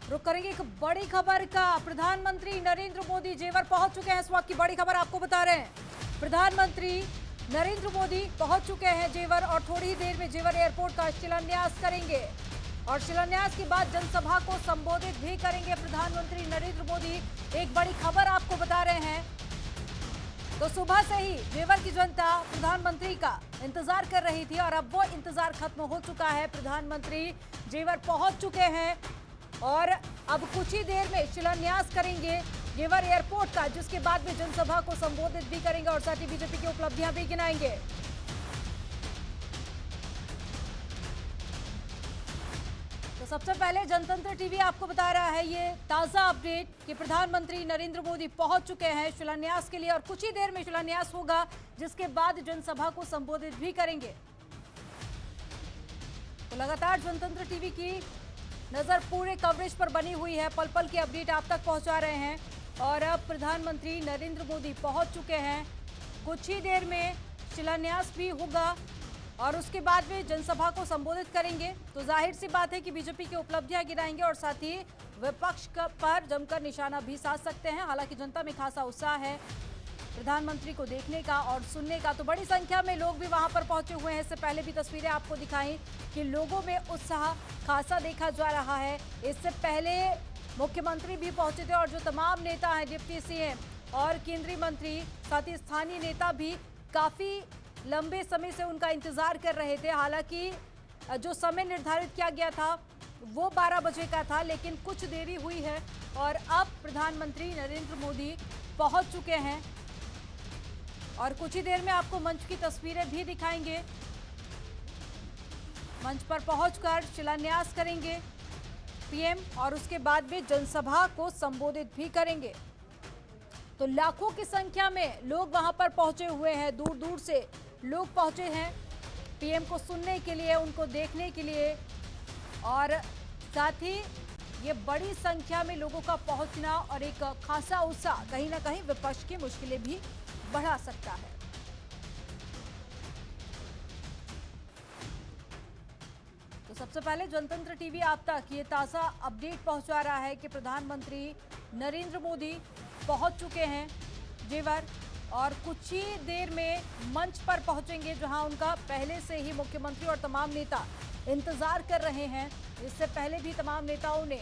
रुक करेंगे एक बड़ी खबर का। प्रधानमंत्री नरेंद्र मोदी जेवर पहुंच चुके हैं। इस वक्त की बड़ी खबर आपको बता रहे हैं। प्रधानमंत्री नरेंद्र मोदी पहुंच चुके हैं जेवर और थोड़ी ही देर में जेवर एयरपोर्ट का शिलान्यास करेंगे और शिलान्यास के बाद जनसभा को संबोधित भी करेंगे प्रधानमंत्री नरेंद्र मोदी। एक बड़ी खबर आपको बता रहे हैं। तो सुबह से ही जेवर की जनता प्रधानमंत्री का इंतजार कर रही थी और अब वो इंतजार खत्म हो चुका है। प्रधानमंत्री जेवर पहुंच चुके हैं और अब कुछ ही देर में शिलान्यास करेंगे जेवर एयरपोर्ट का, जिसके बाद में जनसभा को संबोधित भी करेंगे और साथ ही बीजेपी की उपलब्धियां भी गिनाएंगे। तो सबसे पहले जनतंत्र टीवी आपको बता रहा है ये ताजा अपडेट कि प्रधानमंत्री नरेंद्र मोदी पहुंच चुके हैं शिलान्यास के लिए और कुछ ही देर में शिलान्यास होगा, जिसके बाद जनसभा को संबोधित भी करेंगे। तो लगातार जनतंत्र टीवी की नजर पूरे कवरेज पर बनी हुई है। पल पल की अपडेट आप तक पहुंचा रहे हैं और अब प्रधानमंत्री नरेंद्र मोदी पहुंच चुके हैं। कुछ ही देर में शिलान्यास भी होगा और उसके बाद में जनसभा को संबोधित करेंगे। तो जाहिर सी बात है कि बीजेपी की उपलब्धियां गिनाएंगे और साथ ही विपक्ष पर जमकर निशाना भी साध सकते हैं। हालांकि जनता में खासा उत्साह है प्रधानमंत्री को देखने का और सुनने का। तो बड़ी संख्या में लोग भी वहां पर पहुंचे हुए हैं। इससे पहले भी तस्वीरें आपको दिखाई कि लोगों में उत्साह खासा देखा जा रहा है। इससे पहले मुख्यमंत्री भी पहुंचे थे और जो तमाम नेता हैं, डिप्टी सीएम और केंद्रीय मंत्री, साथ ही स्थानीय नेता भी काफी लंबे समय से उनका इंतजार कर रहे थे। हालांकि जो समय निर्धारित किया गया था वो 12 बजे का था, लेकिन कुछ देरी हुई है और अब प्रधानमंत्री नरेंद्र मोदी पहुंच चुके हैं और कुछ ही देर में आपको मंच की तस्वीरें भी दिखाएंगे। मंच पर पहुंचकर शिलान्यास करेंगे पीएम और उसके बाद में जनसभा को संबोधित भी करेंगे। तो लाखों की संख्या में लोग वहां पर पहुंचे हुए हैं। दूर दूर से लोग पहुंचे हैं पीएम को सुनने के लिए, उनको देखने के लिए और साथ ही ये बड़ी संख्या में लोगों का पहुंचना और एक खासा उत्साह कहीं ना कहीं विपक्ष की मुश्किलें भी बढ़ा सकता है। तो सबसे पहले जनतंत्र टीवी आप तक ये ताजा अपडेट पहुंचा रहा है कि प्रधानमंत्री नरेंद्र मोदी पहुंच चुके हैं जेवर और कुछ ही देर में मंच पर पहुंचेंगे, जहां उनका पहले से ही मुख्यमंत्री और तमाम नेता इंतजार कर रहे हैं। इससे पहले भी तमाम नेताओं ने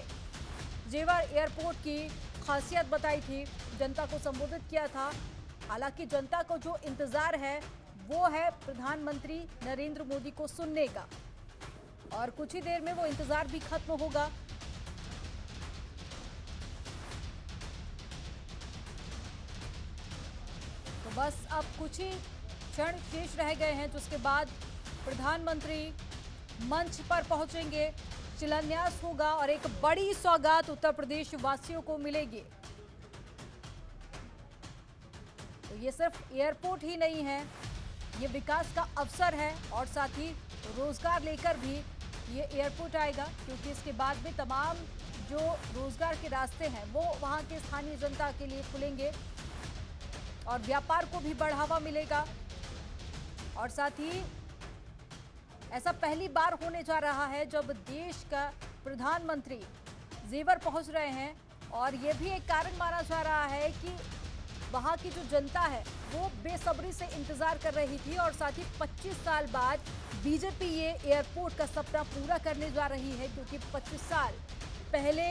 जेवर एयरपोर्ट की खासियत बताई थी, जनता को संबोधित किया था। हालांकि जनता को जो इंतजार है वो है प्रधानमंत्री नरेंद्र मोदी को सुनने का और कुछ ही देर में वो इंतजार भी खत्म होगा। तो बस अब कुछ ही क्षण शेष रह गए हैं, जिसके बाद प्रधानमंत्री मंच पर पहुंचेंगे, शिलान्यास होगा और एक बड़ी सौगात उत्तर प्रदेश वासियों को मिलेगी। तो ये सिर्फ एयरपोर्ट ही नहीं है, ये विकास का अवसर है और साथ ही रोजगार लेकर भी ये एयरपोर्ट आएगा, क्योंकि इसके बाद में तमाम जो रोजगार के रास्ते हैं वो वहाँ के स्थानीय जनता के लिए खुलेंगे और व्यापार को भी बढ़ावा मिलेगा। और साथ ही ऐसा पहली बार होने जा रहा है जब देश का प्रधानमंत्री जेवर पहुंच रहे हैं और ये भी एक कारण माना जा रहा है कि वहां की जो जनता है वो बेसब्री से इंतजार कर रही थी और साथ ही 25 साल बाद बीजेपी ये एयरपोर्ट का सपना पूरा करने जा रही है, क्योंकि 25 साल पहले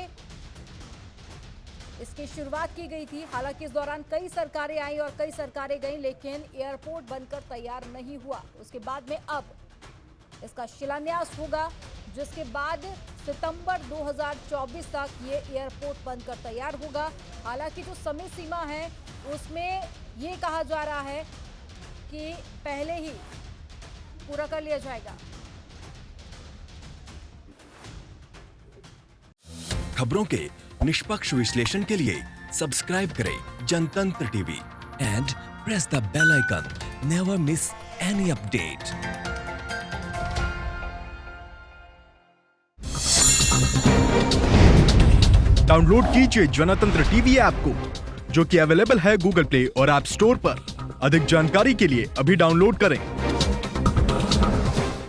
इसकी शुरुआत की गई थी। हालांकि इस दौरान कई सरकारें आई और कई सरकारें गईं, लेकिन एयरपोर्ट बनकर तैयार नहीं हुआ। उसके बाद में अब इसका शिलान्यास होगा, जिसके बाद सितंबर 2024 तक ये एयरपोर्ट बनकर तैयार होगा। हालांकि जो समय सीमा है उसमें ये कहा जा रहा है कि पहले ही पूरा कर लिया जाएगा। खबरों के निष्पक्ष विश्लेषण के लिए सब्सक्राइब करें Jantantra TV and press the bell icon. Never miss any update. Download कीजिए जनतंत्र टीवी ऐप को, जो कि अवेलेबल है गूगल प्ले और ऐप स्टोर पर। अधिक जानकारी के लिए अभी डाउनलोड करें।